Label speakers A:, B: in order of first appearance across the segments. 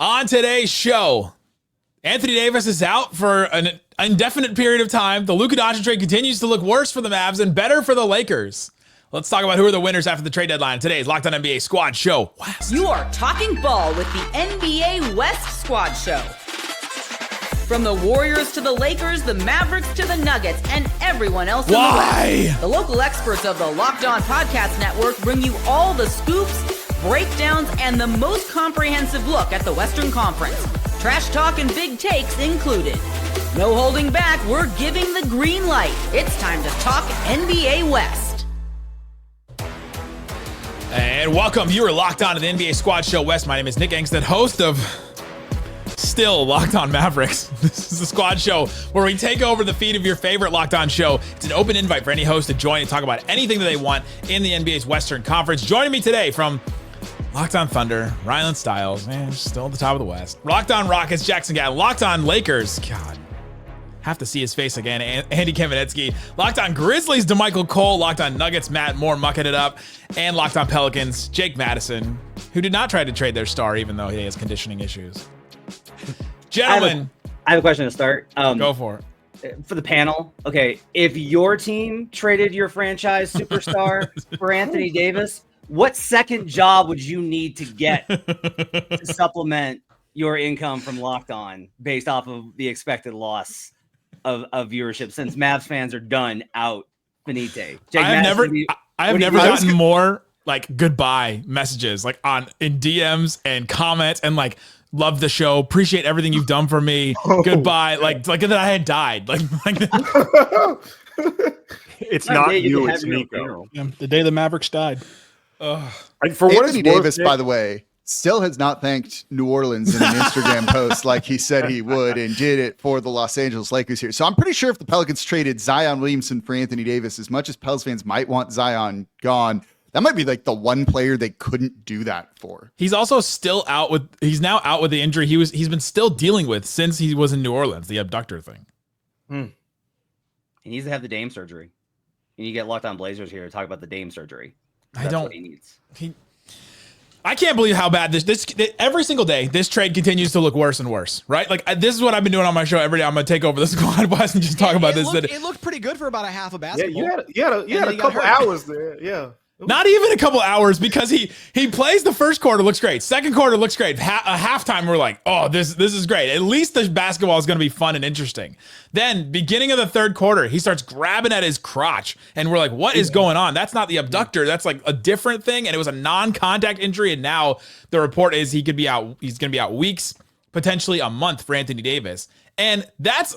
A: On today's show, Anthony Davis is out for an indefinite period of time. The Luka Doncic trade continues to look worse for the Mavs and better for the Lakers. Let's talk about who are the winners after the trade deadline. Today's Locked On NBA Squad Show West.
B: You are talking ball with the NBA West Squad Show. From the Warriors to the Lakers, the Mavericks to the Nuggets, and everyone else in the West. The local experts of the Locked On Podcast Network bring you all the scoops, breakdowns, and the most comprehensive look at the Western Conference. Trash talk and big takes included. No holding back, we're giving the green light. It's time to talk NBA West.
A: And welcome, you are locked on to the NBA Squad Show West. My name is Nick Angstadt, host of still Locked On Mavericks. This is the Squad Show where we take over the feed of your favorite Locked On show. It's an open invite for any host to join and talk about anything that they want in the NBA's Western Conference. Joining me today from Locked On Thunder, Rylan Stiles, man, still at the top of the West. Locked On Rockets, Jackson Gatlin. Locked On Lakers, God, have to see his face again, Andy Kamenetsky. Locked On Grizzlies, DeMichael Cole. Locked On Nuggets, Matt Moore mucking it up. And Locked On Pelicans, Jake Madison, who did not try to trade their star even though he has conditioning issues. Gentlemen.
C: I have a question to start.
A: Go for it.
C: For the panel, okay, if your team traded your franchise superstar for Anthony Davis, what second job would you need to get to supplement your income from Locked On based off of the expected loss of viewership since Mavs fans are done out finite?
A: I have never gotten more like goodbye messages like in DMs and comments and like love the show, appreciate everything you've done for me. Goodbye, like that I had died. Like
D: it's not you, it's Nico.
E: The day the Mavericks died.
F: For Anthony Davis, by the way, still has not thanked New Orleans in an Instagram post like he said he would and did it for the Los Angeles Lakers here. So I'm pretty sure if the Pelicans traded Zion Williamson for Anthony Davis, as much as Pels fans might want Zion gone, that might be like the one player they couldn't do that for.
A: He's also still out with. He's now out with the injury he's been still dealing with since he was in New Orleans, the abductor thing.
C: He needs to have the Dame surgery. You need to get Locked On Blazers here to talk about the Dame surgery. That's what he needs.
A: I can't believe how bad this every single day this trade continues to look worse and worse, right? Like this is what I've been doing on my show every day. I'm gonna take over the Squad West and just talk about this.
E: It looked pretty good for about a half of basketball.
D: Yeah, you had a couple hours there. Yeah.
A: Not even a couple hours because he plays the first quarter, looks great. Second quarter looks great. Halftime, we're like, oh, this is great. At least the basketball is going to be fun and interesting. Then beginning of the third quarter, he starts grabbing at his crotch, and we're like, what is going on? That's not the abductor. That's like a different thing, and it was a non-contact injury. And now the report is he could be out. He's going to be out weeks, potentially a month for Anthony Davis, and that's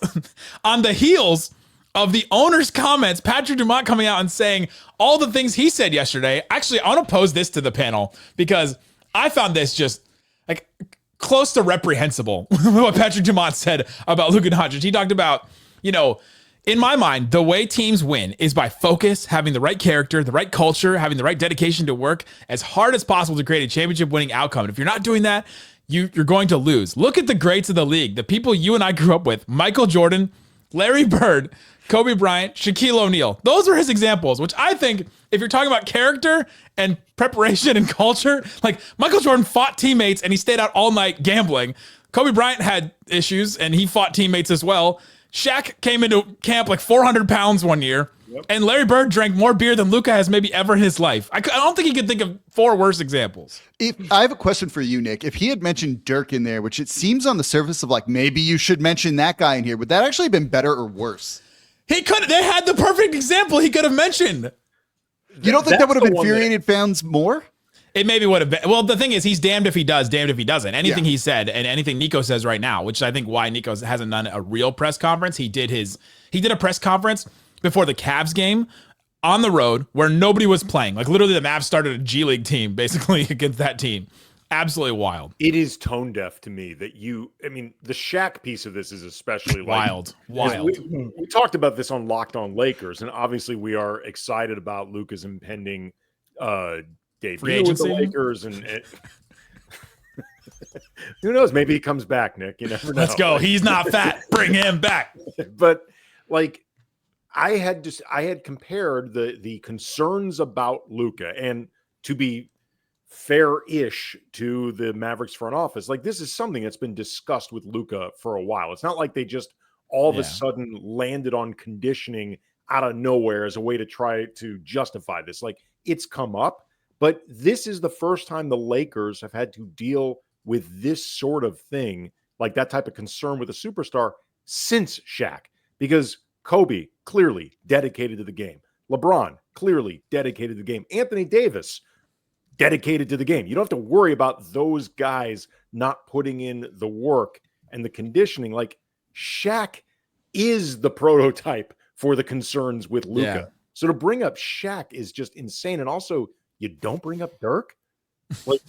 A: on the heels of the owner's comments, Patrick Dumont coming out and saying all the things he said yesterday. Actually, I want to pose this to the panel because I found this just like close to reprehensible what Patrick Dumont said about Luka Doncic. He talked about, in my mind, the way teams win is by focus, having the right character, the right culture, having the right dedication to work as hard as possible to create a championship winning outcome. And if you're not doing that, you're going to lose. Look at the greats of the league, the people you and I grew up with, Michael Jordan, Larry Bird, Kobe Bryant, Shaquille O'Neal. Those are his examples, which I think if you're talking about character and preparation and culture, like Michael Jordan fought teammates and he stayed out all night gambling. Kobe Bryant had issues and he fought teammates as well. Shaq came into camp like 400 pounds one year. Yep. And Larry Bird drank more beer than Luka has maybe ever in his life. I don't think he could think of four worse examples.
F: I have a question for you, Nick. If he had mentioned Dirk in there, which it seems on the surface of like maybe you should mention that guy in here, would that actually have been better or worse?
A: They had the perfect example he could have mentioned.
F: You don't think that would have infuriated fans more?
A: It maybe would have been. Well, the thing is, he's damned if he does, damned if he doesn't. Anything he said and anything Nico says right now, which I think why Nico hasn't done a real press conference. He did a press conference before the Cavs game on the road where nobody was playing. Like literally the Mavs started a G League team basically against that team. Absolutely wild.
D: It is tone deaf to me that the Shaq piece of this is especially
A: wild.
D: We talked about this on Locked On Lakers, and obviously we are excited about Luka's impending debut with the Lakers, and who knows? Maybe he comes back, Nick. You never know.
A: Let's go. He's not fat. Bring him back.
D: But like, I had compared the concerns about Luka, and to be fair-ish to the Mavericks front office. Like, this is something that's been discussed with Luka for a while. It's not like they just all of a sudden landed on conditioning out of nowhere as a way to try to justify this. Like, it's come up, but this is the first time the Lakers have had to deal with this sort of thing, like that type of concern with a superstar, since Shaq, because Kobe clearly dedicated to the game. LeBron clearly dedicated to the game. Anthony Davis dedicated to the game. You don't have to worry about those guys not putting in the work and the conditioning. Like, Shaq is the prototype for the concerns with Luka. Yeah. So to bring up Shaq is just insane. And also, you don't bring up Dirk? Like,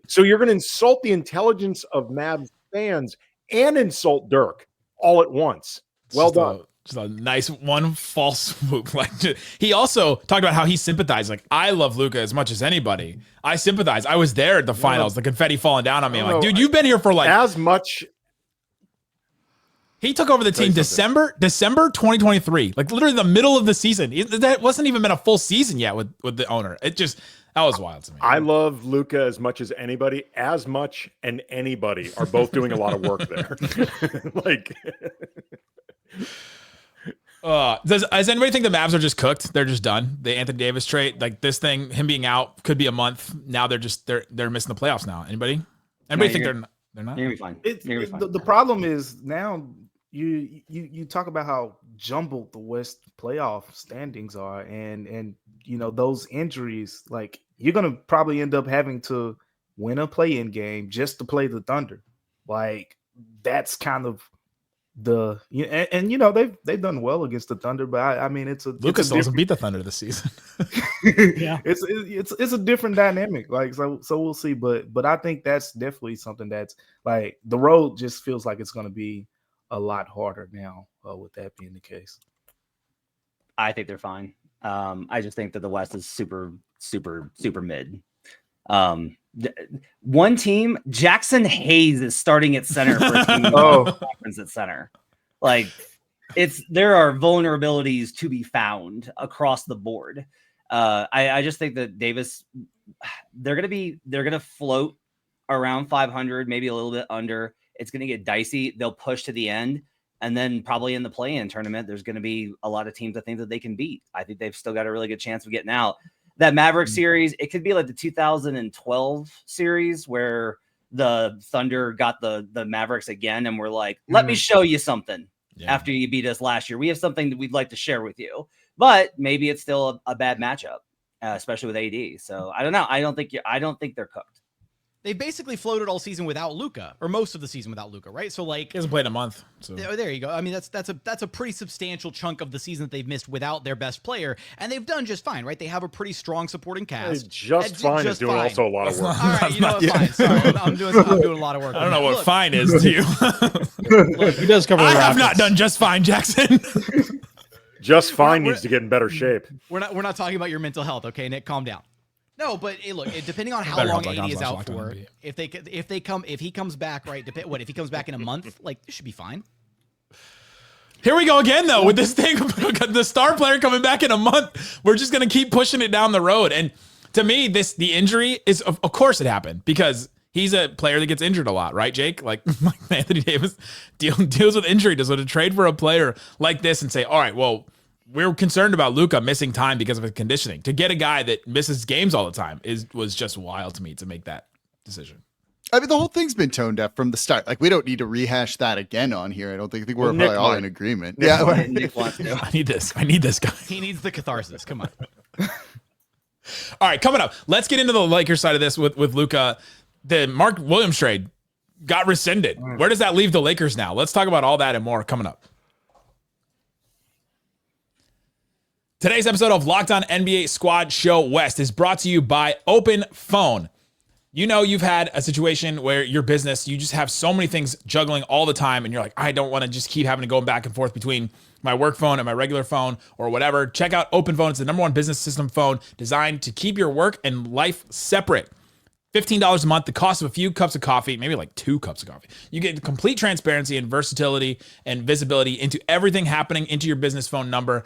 D: so you're going to insult the intelligence of Mavs fans and insult Dirk all at once. Well done.
A: Just a nice one false swoop. Like, he also talked about how he sympathized. Like, I love Luka as much as anybody. I sympathize. I was there at the finals, the confetti falling down on me. I'm like, dude, you've been here for like
D: as much.
A: He took over the team December 2023, like literally the middle of the season. That wasn't even been a full season yet with the owner. That was wild to me.
D: I love Luka as much as anybody. As much and anybody are both doing a lot of work there. Like,
A: does anybody think the Mavs are just cooked? They're just done. The Anthony Davis trade, like this thing, him being out, could be a month. Now they're missing the playoffs now. Anybody think they're not?
C: You're gonna be fine.
G: The problem is now you talk about how jumbled the West playoff standings are, and you know those injuries. Like, you're gonna probably end up having to win a play-in game just to play the Thunder. Like, that's kind of and you know they've done well against the Thunder, but I mean
A: Lucas doesn't beat the Thunder this season.
G: Yeah, it's a different dynamic. Like, so we'll see, but I think that's definitely something that's like the road just feels like it's going to be a lot harder now with that being the case.
C: I think they're fine. I just think that the West is super mid. One team, Jackson Hayes is starting at center for a team conference at center. Like, there are vulnerabilities to be found across the board. I just think that Davis, they're gonna float around 500, maybe a little bit under. It's gonna get dicey. They'll push to the end, and then probably in the play-in tournament, there's gonna be a lot of teams I think that they can beat. I think they've still got a really good chance of getting out. That Maverick series, it could be like the 2012 series where the Thunder got the Mavericks again, and we're like, let me show you something after you beat us last year. We have something that we'd like to share with you. But maybe it's still a bad matchup, especially with AD. So I don't know. I don't think they're cooked.
E: They basically floated all season without Luka, or most of the season without Luka, right? So like,
A: he hasn't played in a month. So
E: there you go. I mean, that's a pretty substantial chunk of the season that they've missed without their best player, and they've done just fine, right? They have a pretty strong supporting cast.
D: Just fine is doing also a lot of work.
E: All right, you know what? Fine. Sorry, I'm doing a lot of work.
A: I don't know what fine is to you.
E: Look,
A: he does cover. I have not done just fine, Jackson.
D: Just fine needs to get in better shape.
E: We're not talking about your mental health, okay, Nick? Calm down. No, but look, depending on how long AD is out for, if he comes back, right? If he comes back in a month, like, this should be fine.
A: Here we go again, though, with this thing, the star player coming back in a month. We're just gonna keep pushing it down the road. And to me, the injury is, of course, it happened because he's a player that gets injured a lot, right, Jake? Like Anthony Davis deals with injury. Does to trade for a player like this and say, all right, well, we're concerned about Luka missing time because of his conditioning. To get a guy that misses games all the time was just wild to me to make that decision.
F: I mean, the whole thing's been tone deaf from the start. Like, we don't need to rehash that again on here. I think we're probably all in agreement.
C: Nick wants to.
A: I need this guy.
E: He needs the catharsis. Come on.
A: All right, coming up, let's get into the Lakers side of this with Luka. The Mark Williams trade got rescinded. Where does that leave the Lakers now? Let's talk about all that and more coming up. Today's episode of Locked On NBA Squad Show West is brought to you by Open Phone. You know, you've had a situation where your business, you just have so many things juggling all the time, and you're like, I don't want to just keep having to go back and forth between my work phone and my regular phone or whatever. Check out Open Phone. It's the #1 business system phone designed to keep your work and life separate. $15 a month, the cost of a few cups of coffee, maybe like 2 cups of coffee. You get complete transparency and versatility and visibility into everything happening into your business phone number.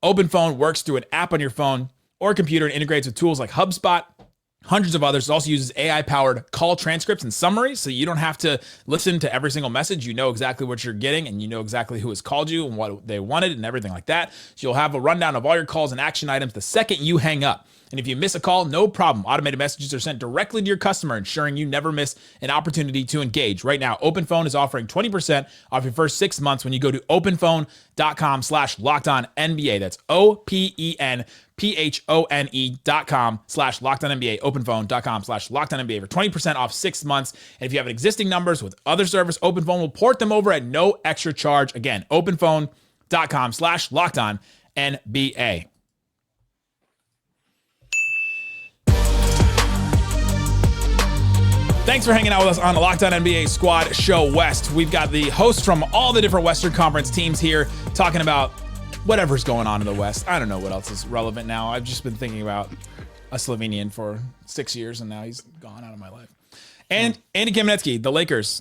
A: Open Phone works through an app on your phone or computer and integrates with tools like HubSpot, hundreds of others. It also uses AI-powered call transcripts and summaries, so you don't have to listen to every single message. You know exactly what you're getting, and you know exactly who has called you and what they wanted and everything like that. So you'll have a rundown of all your calls and action items the second you hang up. And if you miss a call, no problem. Automated messages are sent directly to your customer, ensuring you never miss an opportunity to engage. Right now, OpenPhone is offering 20% off your first 6 months when you go to openphone.com/LockedOnNBA. That's OPENPHONE.com/LockedOnNBA. OpenPhone.com/LockedOnNBA for 20% off 6 months. And if you have existing numbers with other service, OpenPhone will port them over at no extra charge. Again, OpenPhone.com/LockedOnNBA. Thanks for hanging out with us on the Locked On NBA Squad Show West. We've got the hosts from all the different Western Conference teams here talking about whatever's going on in the West. I don't know what else is relevant now. I've just been thinking about a Slovenian for 6 years, and now he's gone out of my life. And Andy Kamenetsky, the Lakers,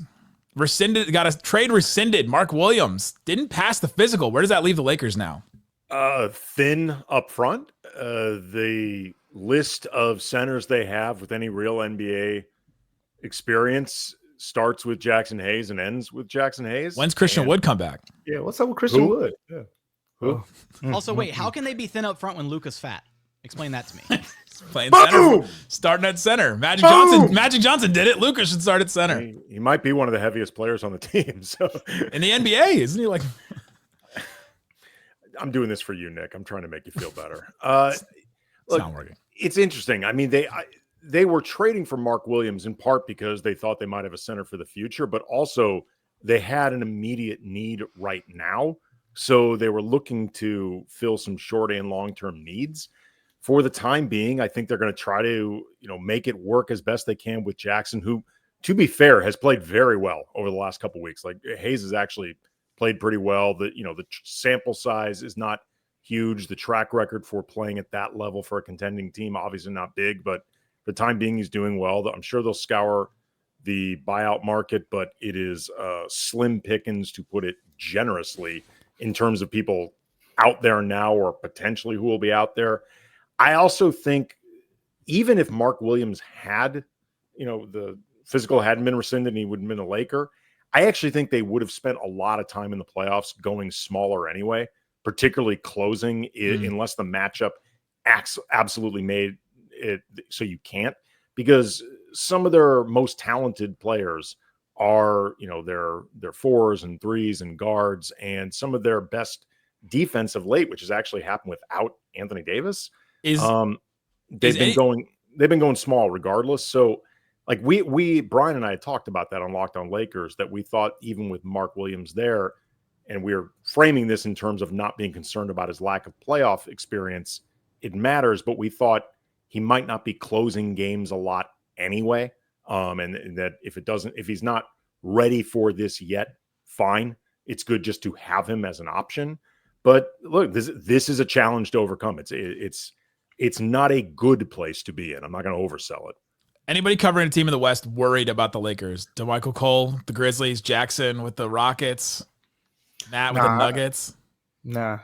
A: got a trade rescinded. Mark Williams didn't pass the physical. Where does that leave the Lakers now?
D: Thin up front. The list of centers they have with any real NBA experience starts with Jackson Hayes and ends with Jackson Hayes.
A: When's Christian Wood come back?
G: Yeah, what's up with Christian Wood? Yeah.
D: Who?
E: Also, wait, how can they be thin up front when Luka's fat? Explain that to me.
A: Playing center, starting at center. Magic Johnson did it. Luka should start at center.
D: He might be one of the heaviest players on the team. So
A: in the NBA, isn't he? Like,
D: I'm doing this for you, Nick. I'm trying to make you feel better.
A: It's not working.
D: It's interesting. I mean, they were trading for Mark Williams in part because they thought they might have a center for the future, but also they had an immediate need right now. So they were looking to fill some short and long-term needs. For the time being, I think they're going to try to, make it work as best they can with Jackson, who, to be fair, has played very well over the last couple of weeks. Like Hayes has actually played pretty well. The sample size is not huge. The track record for playing at that level for a contending team, obviously not big, but for the time being, he's doing well. I'm sure they'll scour the buyout market, but it is slim pickings, to put it generously, in terms of people out there now or potentially who will be out there. I also think even if Mark Williams had, the physical hadn't been rescinded and he would have been a Laker, I actually think they would have spent a lot of time in the playoffs going smaller anyway, particularly closing unless the matchup absolutely made it so you can't, because some of their most talented players are, their fours and threes and guards, and some of their best defense of late, which has actually happened without Anthony Davis. They've been going small regardless. So like Brian and I had talked about that on Locked On Lakers, that we thought even with Mark Williams there, and we're framing this in terms of not being concerned about his lack of playoff experience, it matters, but we thought he might not be closing games a lot anyway. And that if he's not ready for this yet, fine. It's good just to have him as an option. But look, this is a challenge to overcome. It's not a good place to be in. I'm not going to oversell it.
A: Anybody covering a team in the West worried about the Lakers? DeMichael Cole, the Grizzlies, Jackson with the Rockets, Matt with the Nuggets.
G: Nah.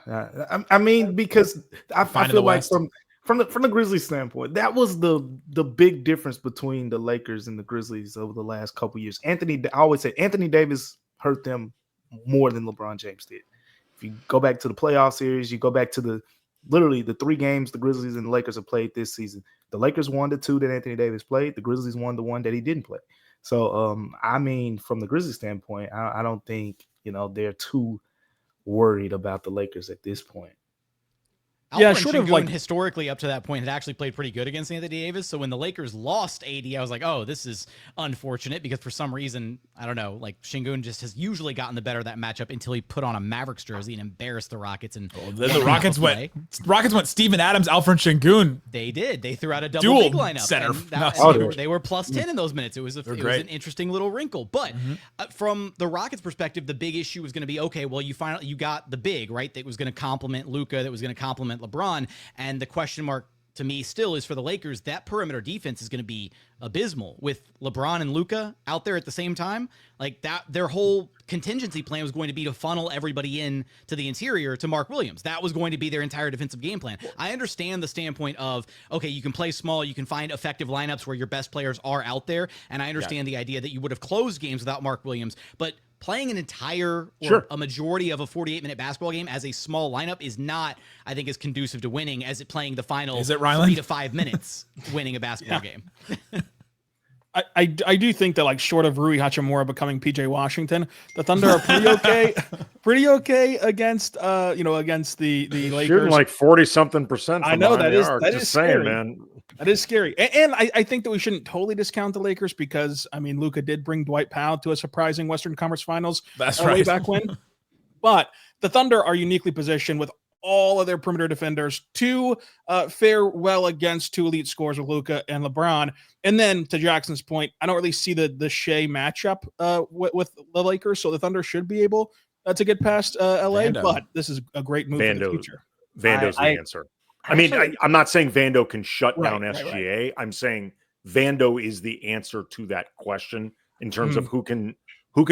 G: I mean, because I feel like from the Grizzlies standpoint, that was the big difference between the Lakers and the Grizzlies over the last couple years. I always say Anthony Davis hurt them more than LeBron James did. If you go back to the playoff series, you go back to literally the 3 games the Grizzlies and the Lakers have played this season. The Lakers won the 2 that Anthony Davis played. The Grizzlies won the 1 that he didn't play. So, I mean, from the Grizzlies standpoint, I don't think, they're too worried about the Lakers at this point.
E: Alperen historically up to that point had actually played pretty good against Anthony Davis. So when the Lakers lost AD, I was like, oh, this is unfortunate, because for some reason, I don't know, like Şengün just has usually gotten the better of that matchup until he put on a Mavericks jersey and embarrassed the Rockets. And
A: then the Rockets went Steven Adams, Alperen Şengün.
E: They did. They threw out a double big lineup.
A: Center.
E: They were plus 10 in those minutes. It was an interesting little wrinkle. But from the Rockets' perspective, the big issue was going to be, okay, well, you got the big, right, that was going to complement Luka, that was going to complement LeBron, and the question mark to me still is for the Lakers, that perimeter defense is going to be abysmal with LeBron and Luka out there at the same time. Like that, their whole contingency plan was going to be to funnel everybody in to the interior to Mark Williams. That was going to be their entire defensive game plan. I understand the standpoint of, okay, you can play small, you can find effective lineups where your best players are out there. And I understand the idea that you would have closed games without Mark Williams, but playing an entire or a majority of a 48-minute basketball game as a small lineup is not, I think, as conducive to winning as it playing the final 3 to 5 minutes winning a basketball game.
H: I do think that, like, short of Rui Hachimura becoming PJ Washington, the Thunder are pretty okay against against the Lakers.
D: Shooting like 40-something%.
H: I know that is
D: scary,
H: scary,
D: man.
H: That is scary. And I think that we shouldn't totally discount the Lakers because, I mean, Luka did bring Dwight Powell to a surprising Western Conference Finals way back when. But the Thunder are uniquely positioned with all of their perimeter defenders to fare well against two elite scorers with Luka and LeBron. And then to Jackson's point, I don't really see the Shea matchup with the Lakers. So the Thunder should be able to get past LA, but this is a great move for the future.
D: Vando's the answer. I mean, I'm not saying Vando can shut down SGA. Right. I'm saying Vando is the answer to that question in terms of who can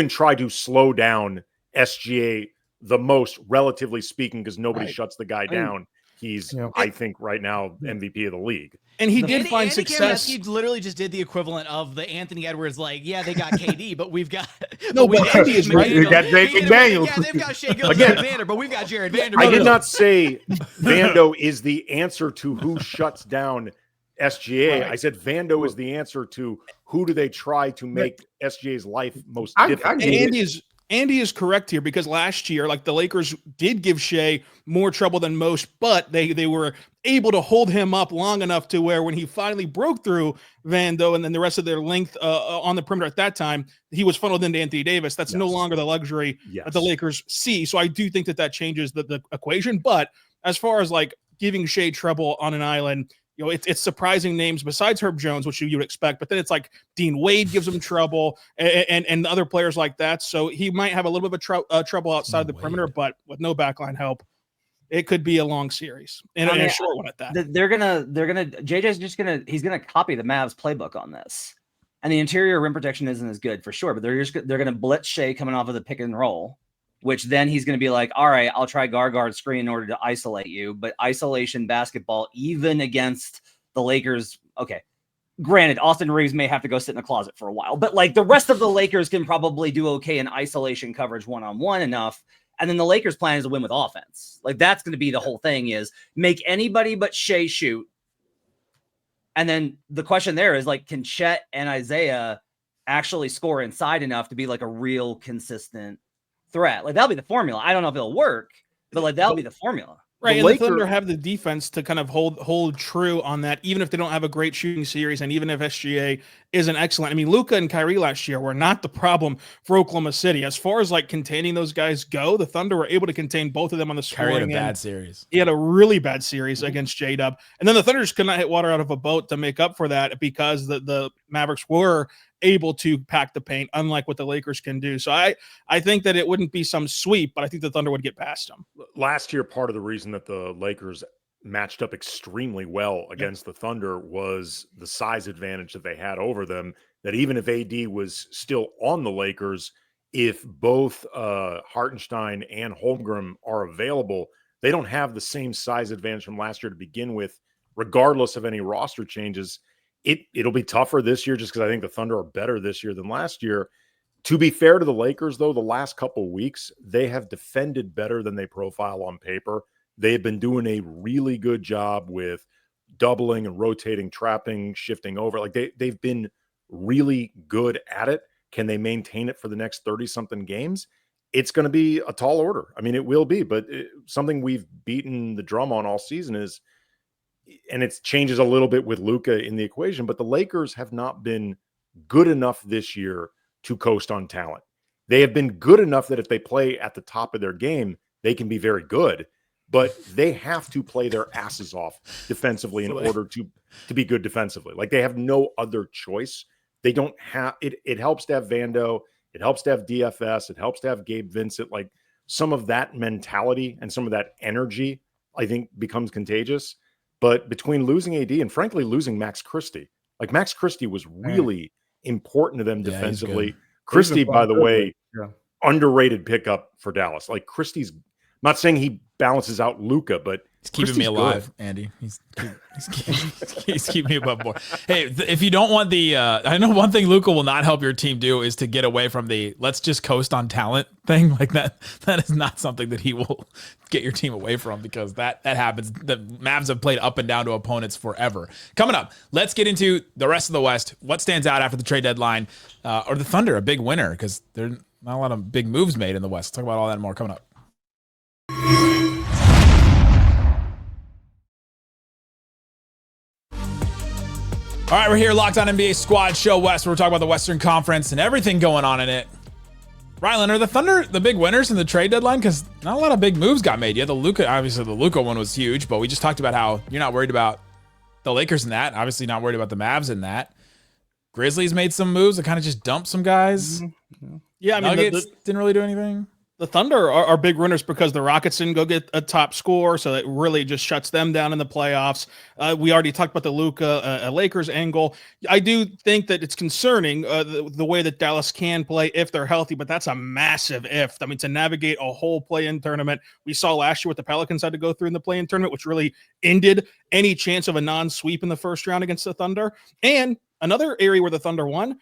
D: try to slow down SGA the most, relatively speaking, because nobody shuts the guy down. He's, I think, right now MVP of the league.
E: And he did find success. He literally just did the equivalent of the Anthony Edwards, like, yeah, they got KD, but we've got
H: Andy is right.
D: We got Jake McDaniels.
E: Yeah, they've got Shea Gilgeous-Alexander, but we've got Jared Vanderbilt.
D: I did not say Vando is the answer to who shuts down SGA. I said Vando is the answer to who do they try to make SGA's life most difficult.
H: Andy is correct here because last year, like, the Lakers did give Shea more trouble than most, but they were able to hold him up long enough to where when he finally broke through Vando and then the rest of their length on the perimeter at that time, he was funneled into Anthony Davis. That's no longer the luxury that the Lakers see. So I do think that changes the equation. But as far as, like, giving Shea trouble on an island, you know, it's surprising names besides Herb Jones, which you would expect, but then it's like Dean Wade gives him trouble and other players like that. So he might have a little bit of trouble outside the perimeter, but with no backline help, it could be a long series and a short one at that.
C: He's gonna copy the Mavs playbook on this, and the interior rim protection isn't as good for sure, but they're gonna blitz Shea coming off of the pick and roll, which then he's going to be like, all right, I'll try guard screen in order to isolate you. But isolation basketball, even against the Lakers, okay, granted, Austin Reeves may have to go sit in the closet for a while, but, like, the rest of the Lakers can probably do okay in isolation coverage one-on-one enough. And then the Lakers' plan is to win with offense. Like, that's going to be the whole thing, is make anybody but Shea shoot. And then the question there is, like, can Chet and Isaiah actually score inside enough to be, like, a real consistent threat? Like, that'll be the formula. I don't know if it'll work, but, like, that'll be the formula.
H: Right, and the Thunder have the defense to kind of hold true on that, even if they don't have a great shooting series, and even if SGA isn't excellent. I mean, Luka and Kyrie last year were not the problem for Oklahoma City. As far as, like, containing those guys go, the Thunder were able to contain both of them on the scoring.
A: Kyrie had a bad series.
H: He had a really bad series against J-Dub. And then the Thunder just could not hit water out of a boat to make up for that because the Mavericks were able to pack the paint, unlike what the Lakers can do. So I think that it wouldn't be some sweep, but I think the Thunder would get past them.
D: Last year, part of the reason that the Lakers matched up extremely well against the Thunder was the size advantage that they had over them, that even if AD was still on the Lakers, if both Hartenstein and Holmgren are available, they don't have the same size advantage from last year to begin with, regardless of any roster changes. It'll be tougher this year just because I think the Thunder are better this year than last year. To be fair to the Lakers, though, the last couple of weeks, they have defended better than they profile on paper. They've been doing a really good job with doubling and rotating, trapping, shifting over. Like, they've been really good at it. Can they maintain it for the next 30-something games? It's going to be a tall order. I mean, it will be, but something we've beaten the drum on all season is, and it changes a little bit with Luka in the equation, but the Lakers have not been good enough this year to coast on talent. They have been good enough that if they play at the top of their game, they can be very good, but they have to play their asses off defensively in order to be good defensively. Like, they have no other choice. They don't have it. It helps to have Vando. It helps to have DFS. It helps to have Gabe Vincent. Like, some of that mentality and some of that energy, I think, becomes contagious. But between losing AD and frankly losing Max Christie, like Max Christie was really important to them defensively. Christie, by the way, underrated pickup for Dallas. Like Christie's, I'm not saying he balances out Luka, but
A: he's keeping me alive, good. Andy. He's keeping me above board. Hey, if you don't want the, I know one thing Luka will not help your team do is to get away from the let's just coast on talent thing like that. That is not something that he will get your team away from, because that happens. The Mavs have played up and down to opponents forever. Coming up, let's get into the rest of the West. What stands out after the trade deadline? Or the Thunder, a big winner, because there's not a lot of big moves made in the West. Let's talk about all that and more coming up. All right, we're here, Locked On NBA Squad Show West, where we're talking about the Western Conference and everything going on in it. Rylan, are the Thunder the big winners in the trade deadline? Because not a lot of big moves got made. Yeah, the Luka one was huge, but we just talked about how you're not worried about the Lakers in that. Obviously not worried about the Mavs in that. Grizzlies made some moves that kind of just dumped some guys.
H: Yeah, I mean,
A: Nuggets didn't really do anything.
H: The Thunder are big winners because the Rockets didn't go get a top score, so it really just shuts them down in the playoffs. We already talked about the Luka Lakers angle. I do think that it's concerning the way that Dallas can play if they're healthy, but that's a massive if. I mean, to navigate a whole play-in tournament, we saw last year what the Pelicans had to go through in the play-in tournament, which really ended any chance of a non-sweep in the first round against the Thunder. And another area where the Thunder won,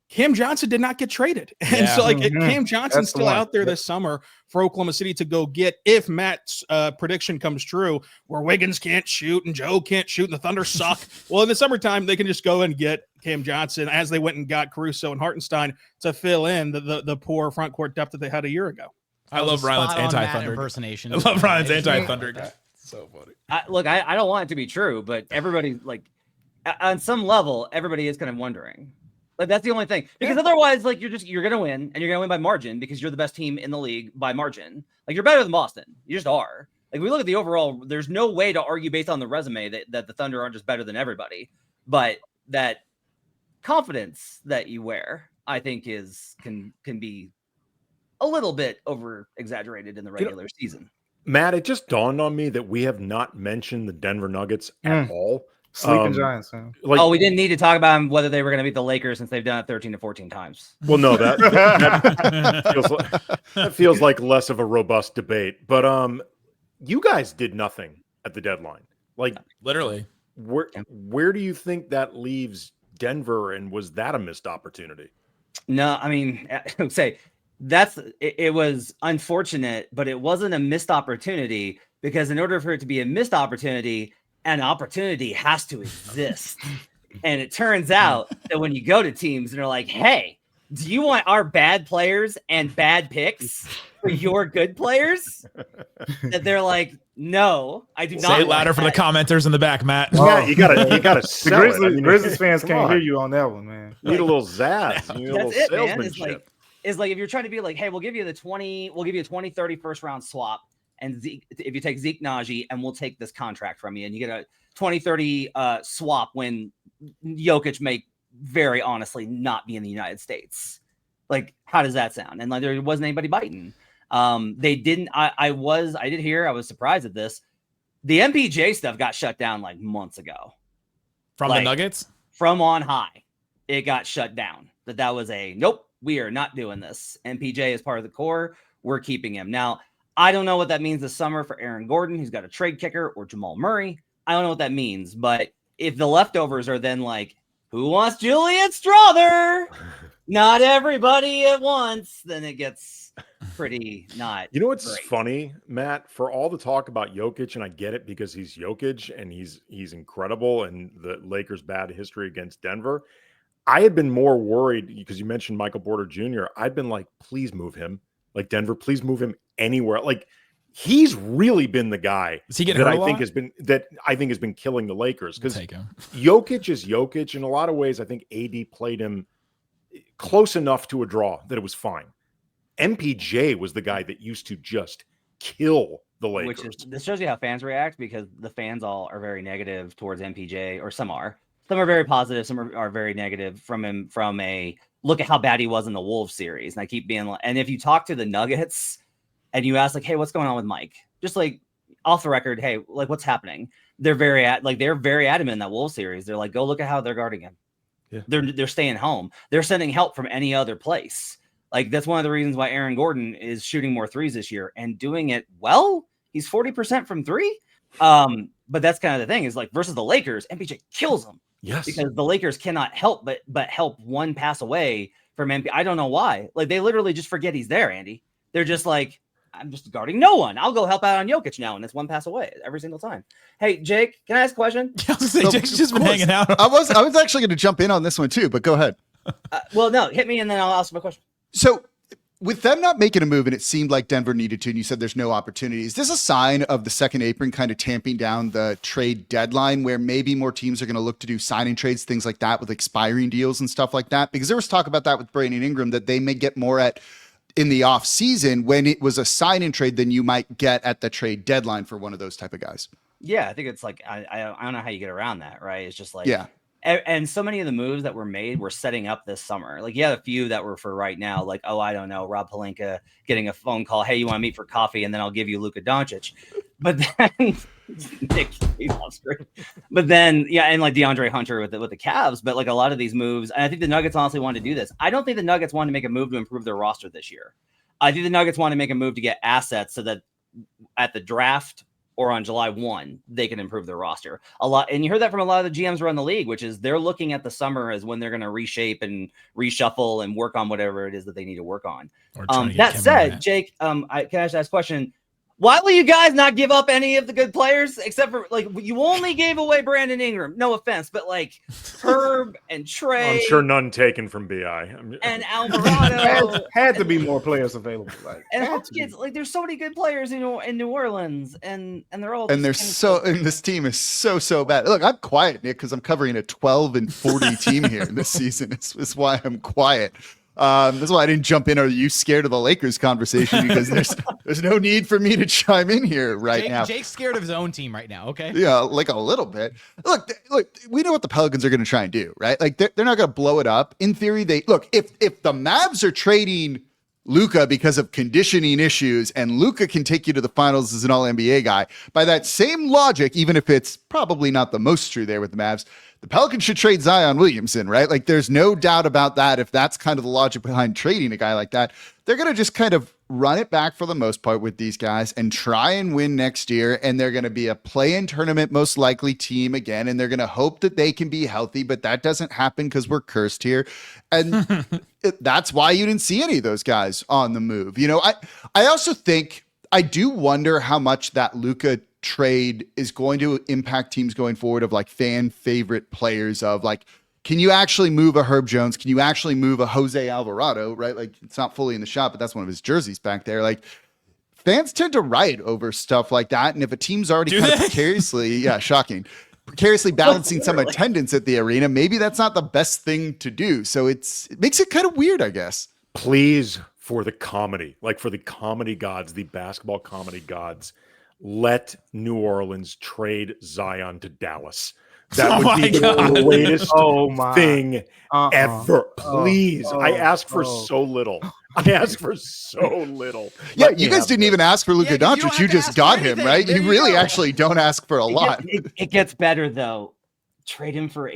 H: Cam Johnson did not get traded. And so Cam Johnson's still out there this summer for Oklahoma City to go get, if Matt's prediction comes true, where Wiggins can't shoot and Joe can't shoot and the Thunder suck. Well, in the summertime, they can just go and get Cam Johnson, as they went and got Caruso and Hartenstein to fill in the poor front court depth that they had a year ago.
A: I love Rylan's anti-Thunder
E: impersonation.
A: I love Rylan's anti-Thunder guy. So funny.
C: I don't want it to be true, but everybody, like, on some level, everybody is kind of wondering. Like, that's the only thing, because otherwise, like, you're gonna win, and you're gonna win by margin because you're the best team in the league by margin. Like, you're better than Boston. You just are. Like, we look at the overall. There's no way to argue based on the resume that the Thunder aren't just better than everybody. But that confidence that you wear, I think, can be a little bit over exaggerated in the regular season.
D: Matt, it just dawned on me that we have not mentioned the Denver Nuggets at all.
G: Sleeping Giants. Man.
C: Like, we didn't need to talk about them, whether they were going to beat the Lakers, since they've done it 13 to 14 times.
D: Well, no, that feels like less of a robust debate. But you guys did nothing at the deadline. Like,
A: literally.
D: Where do you think that leaves Denver, and was that a missed opportunity?
C: No, I mean, I would say it was unfortunate, but it wasn't a missed opportunity, because in order for it to be a missed opportunity, an opportunity has to exist. And it turns out that when you go to teams and they're like, hey, do you want our bad players and bad picks for your good players? That they're like, no, I do not.
A: Say it louder for the commenters in the back, Matt.
D: You gotta sell it. I mean,
G: Grizzlies fans can't hear you on that one, man.
D: You need a little zazz. You need a little salesmanship.
C: It's like if you're trying to be like, hey, we'll give you a 20-30 first round swap. And if you take Zeke Naji, and we'll take this contract from you, and you get a 20-30 swap when Jokic may very honestly not be in the United States. Like, how does that sound? And like, there wasn't anybody biting. They didn't. I was surprised at this. The MPJ stuff got shut down like months ago.
A: From the Nuggets?
C: From on high, it got shut down. That was nope, we are not doing this. MPJ is part of the core. We're keeping him. Now, I don't know what that means this summer for Aaron Gordon, who's got a trade kicker, or Jamal Murray. I don't know what that means. But if the leftovers are then like, who wants Julian Strother? Not everybody at once, then it gets pretty not.
D: You know what's
C: great.
D: Funny, Matt? For all the talk about Jokic, and I get it because he's Jokic and he's incredible, and the Lakers' bad history against Denver, I had been more worried because you mentioned Michael Porter Jr. I'd been like, please move him. Like, Denver, please move him anywhere. Like, he's really been the guy that I think has been killing the Lakers, because Jokic is Jokic. In a lot of ways, I think AD played him close enough to a draw that it was fine. MPJ was the guy that used to just kill the Lakers.
C: This shows you how fans react, because the fans all are very negative towards MPJ, or some are. Some are very positive, some are very negative from him, from a look at how bad he was in the Wolves series. And I keep being like, and if you talk to the Nuggets and you ask like, hey, what's going on with Mike? Just like off the record, hey, like, what's happening? they're very adamant in that Wolves series. They're like, go look at how they're guarding him. Yeah. They're staying home. They're sending help from any other place. Like, that's one of the reasons why Aaron Gordon is shooting more threes this year and doing it well. He's 40% from three. But that's kind of the thing is, like, versus the Lakers, MPJ kills them.
D: Yes.
C: Because the Lakers cannot help but help one pass away from MP. I don't know why. Like, they literally just forget he's there, Andy. They're just like, I'm just guarding no one. I'll go help out on Jokic now, and it's one pass away every single time. Hey, Jake, can I ask a question?
A: I was gonna say, Jake's just been hanging out.
F: I was actually going to jump in on this one too, but go ahead.
C: Well, no, hit me, and then I'll ask my question.
F: So, with them not making a move, and it seemed like Denver needed to, and you said there's no opportunity, is this a sign of the second apron kind of tamping down the trade deadline, where maybe more teams are going to look to do signing trades, things like that, with expiring deals and stuff like that? Because there was talk about that with Brandon Ingram, that they may get more in the off season when it was a sign and trade than you might get at the trade deadline for one of those type of guys.
C: Yeah, I think it's like, I don't know how you get around that, right? It's just like,
F: yeah.
C: And so many of the moves that were made were setting up this summer. Like, you had a few that were for right now, like, oh, I don't know, Rob Pelinka getting a phone call, hey, you want to meet for coffee, and then I'll give you Luka Doncic. But then Nick, he's off screen. But then, yeah, and like DeAndre Hunter with the Cavs. But like a lot of these moves, and I think the Nuggets honestly wanted to do this. I don't think the Nuggets wanted to make a move to improve their roster this year. I think the Nuggets want to make a move to get assets so that at the draft or on July 1, they can improve their roster a lot. And you heard that from a lot of the GMs around the league, which is they're looking at the summer as when they're going to reshape and reshuffle and work on whatever it is that they need to work on. That said, Jake, can I just ask a question? Why will you guys not give up any of the good players except for, like, you only gave away Brandon Ingram? No offense, but like Herb and Trey.
D: I'm sure none taken from BI.
C: And Alvarado.
G: had to be more players available. Like,
C: and Hopkins, like, there's so many good players in New Orleans, and they're all.
F: And and this team is so bad. Look, I'm quiet, Nick, because I'm covering a 12-40 team here this season. It's why I'm quiet. That's why I didn't jump in. Are you scared of the Lakers conversation? Because there's no need for me to chime in here now.
E: Jake's scared of his own team right now. Okay.
F: Yeah, like a little bit. Look, we know what the Pelicans are going to try and do, right? Like, they're not going to blow it up. In theory, if the Mavs are trading Luka because of conditioning issues, and Luka can take you to the finals as an all-NBA guy, by that same logic, even if it's probably not the most true there with the Mavs, the Pelicans should trade Zion Williamson, right? Like, there's no doubt about that. If that's kind of the logic behind trading a guy like that, they're going to just kind of run it back for the most part with these guys and try and win next year. And they're going to be a play-in tournament, most likely team again. And they're going to hope that they can be healthy, but that doesn't happen because we're cursed here. And that's why you didn't see any of those guys on the move. You know, I also think, I do wonder how much that Luka trade is going to impact teams going forward, of like fan favorite players, of like, can you actually move a Herb Jones? Can you actually move a Jose Alvarado, right? Like, it's not fully in the shop, but that's one of his jerseys back there. Like, fans tend to riot over stuff like that. And if a team's already precariously, precariously balancing some attendance at the arena, maybe that's not the best thing to do. So it makes it kind of weird, I guess.
D: Please, for the comedy, like for the comedy gods, the basketball comedy gods, let New Orleans trade Zion to Dallas. That would be the greatest thing ever. Please. I ask for so little. Yeah, you guys didn't even ask for Luka Doncic. You just got him, right? You really actually don't ask for a lot.
C: It gets better, though. Trade him for AD.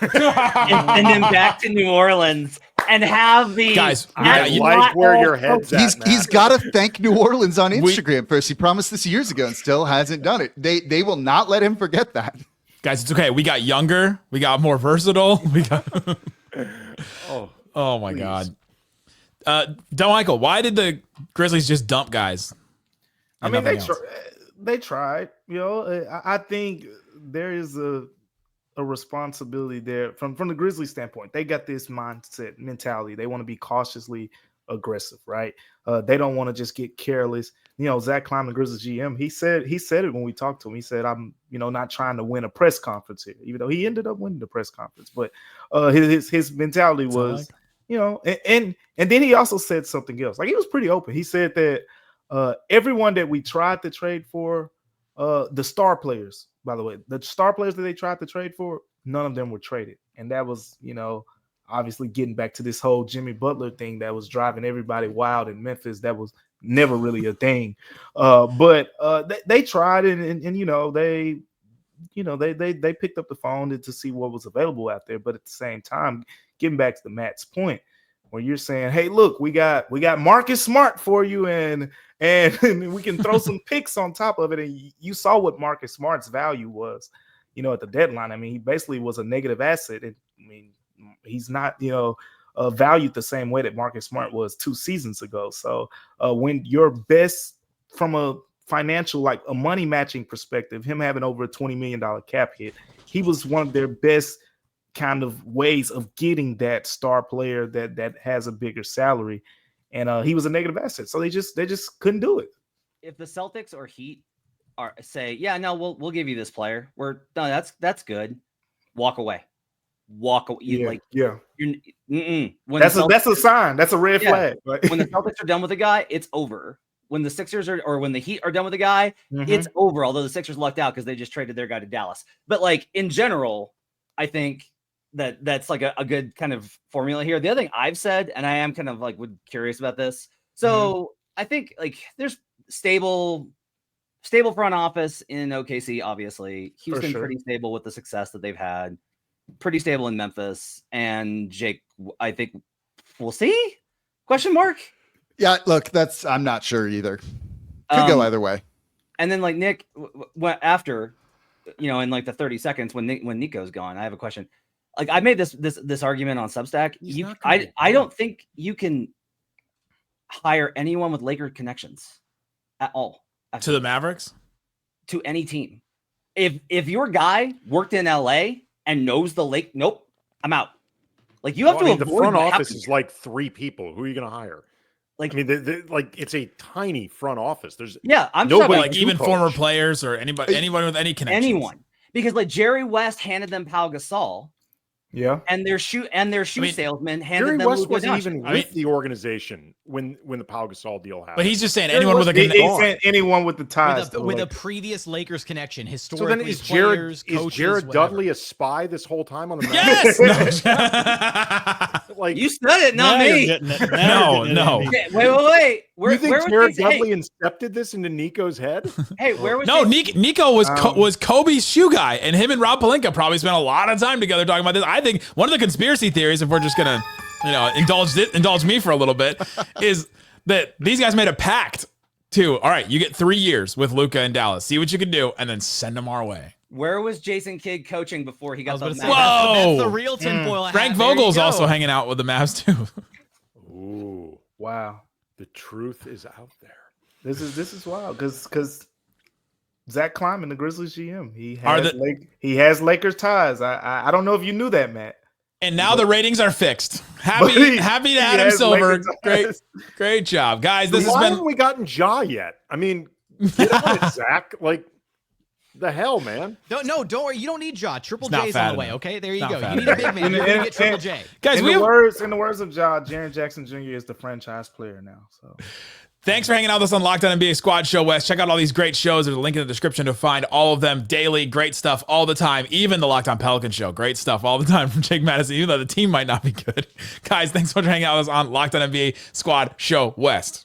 C: And send him back to New Orleans and have the
A: guys.
D: I like where your head's at.
F: He's got to thank New Orleans on Instagram first. He promised this years ago and still hasn't done it. They will not let him forget that.
A: Guys, it's okay. We got younger. We got more versatile. We got. Oh my God. Del Michael, why did the Grizzlies just dump guys?
G: I mean, they tried. You know, I think there is a responsibility there from the Grizzlies standpoint. They got this mentality. They want to be cautiously aggressive, right? They don't want to just get careless. You know, Zach Kline, the Grizzlies GM, he said it when we talked to him. He said, I'm, not trying to win a press conference here, even though he ended up winning the press conference. But his mentality was, and then he also said something else. Like, he was pretty open. He said that everyone that we tried to trade for, the star players, by the way, the star players that they tried to trade for, none of them were traded. And that was, obviously getting back to this whole Jimmy Butler thing that was driving everybody wild in Memphis. That was never really a thing. But they tried it, and they picked up the phone to see what was available out there. But at the same time, getting back to Matt's point, where you're saying, hey, look, we got Marcus Smart for you, and we can throw some picks on top of it. And you saw what Marcus Smart's value was, at the deadline. I mean, he basically was a negative asset. He's not, valued the same way that Marcus Smart was 2 seasons ago. So when your best, from a financial, like a money matching perspective, him having over a $20 million cap hit, he was one of their best kind of ways of getting that star player that has a bigger salary, and he was a negative asset, so they just couldn't do it.
C: If the Celtics or Heat are say, yeah, no, we'll give you this player, we're no, that's good, walk away. When
G: that's a sign, that's a red flag.
C: When the Celtics are done with a guy, it's over. When the Sixers or when the Heat are done with a guy, it's over. Although the Sixers lucked out because they just traded their guy to Dallas, but like in general, I think that's like a good kind of formula here. The other thing I've said, and I am kind of like curious about this. So I think like there's stable front office in OKC, obviously. Houston pretty stable with the success that they've had. Pretty stable in Memphis. And Jake, I think we'll see? Question mark?
F: Yeah, look, I'm not sure either. Could go either way. And
C: then like Nick, after, in like the 30 seconds when Nico's gone, I have a question. Like I made this argument on Substack. I don't think you can hire anyone with Laker connections at all.
A: To the Mavericks?
C: To any team. If your guy worked in LA and knows the Lake, nope, I'm out. Like you have to avoid
D: the front office is like 3 people. Who are you going to hire? Like, I mean, like it's a tiny front office. There's
C: I'm
A: nobody, like even former players or anyone with any connections.
C: Anyone, because like Jerry West handed them Pau Gasol.
G: Yeah,
C: and their shoe salesman handed
D: Jerry
C: them
D: West
C: Luka
D: wasn't
C: Doncic.
D: even with the organization when the Pau Gasol deal happened.
A: But he's just saying anyone with
G: anyone with the ties
E: with a previous Lakers connection. Historically,
D: so then is Jared Dudley a spy this whole time on the
A: Yes,
C: like you said it, not me.
A: No.
C: Okay, wait.
D: You think Jared Dudley incepted this into Nico's head?
C: Hey, where was
A: Nico was Kobe's shoe guy, and him and Rob Pelinka probably spent a lot of time together talking about this. I think one of the conspiracy theories, if we're just gonna, indulge me for a little bit, is that these guys made a pact to, all right, you get 3 years with Luka in Dallas, see what you can do, and then send them our way.
C: Where was Jason Kidd coaching before he got those?
E: That's the real tinfoil.
A: Frank Vogel's also hanging out with the Mavs too.
D: Ooh,
G: wow.
D: The truth is out there.
G: This is wild because Zach Kleiman, the Grizzlies GM, he has Lakers ties. I don't know if you knew that, Matt.
A: And now the ratings are fixed. Happy to Adam Silver. Great job, guys. This has been.
D: Why haven't we gotten Ja yet? I mean, get on it, Zach. Like the hell, man.
E: Don't worry. You don't need Ja. Triple J's on the way. Okay, there you go. You need
A: enough.
E: a big man. You're gonna get Triple J.
A: Guys,
G: in the words of Ja, Jaren Jackson Jr. is the franchise player now. So.
A: Thanks for hanging out with us on Locked On NBA Squad Show West. Check out all these great shows. There's a link in the description to find all of them daily. Great stuff all the time. Even the Locked On Pelican Show. Great stuff all the time from Jake Madison, even though the team might not be good. Guys, thanks so much for hanging out with us on Locked On NBA Squad Show West.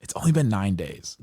A: It's only been 9 days.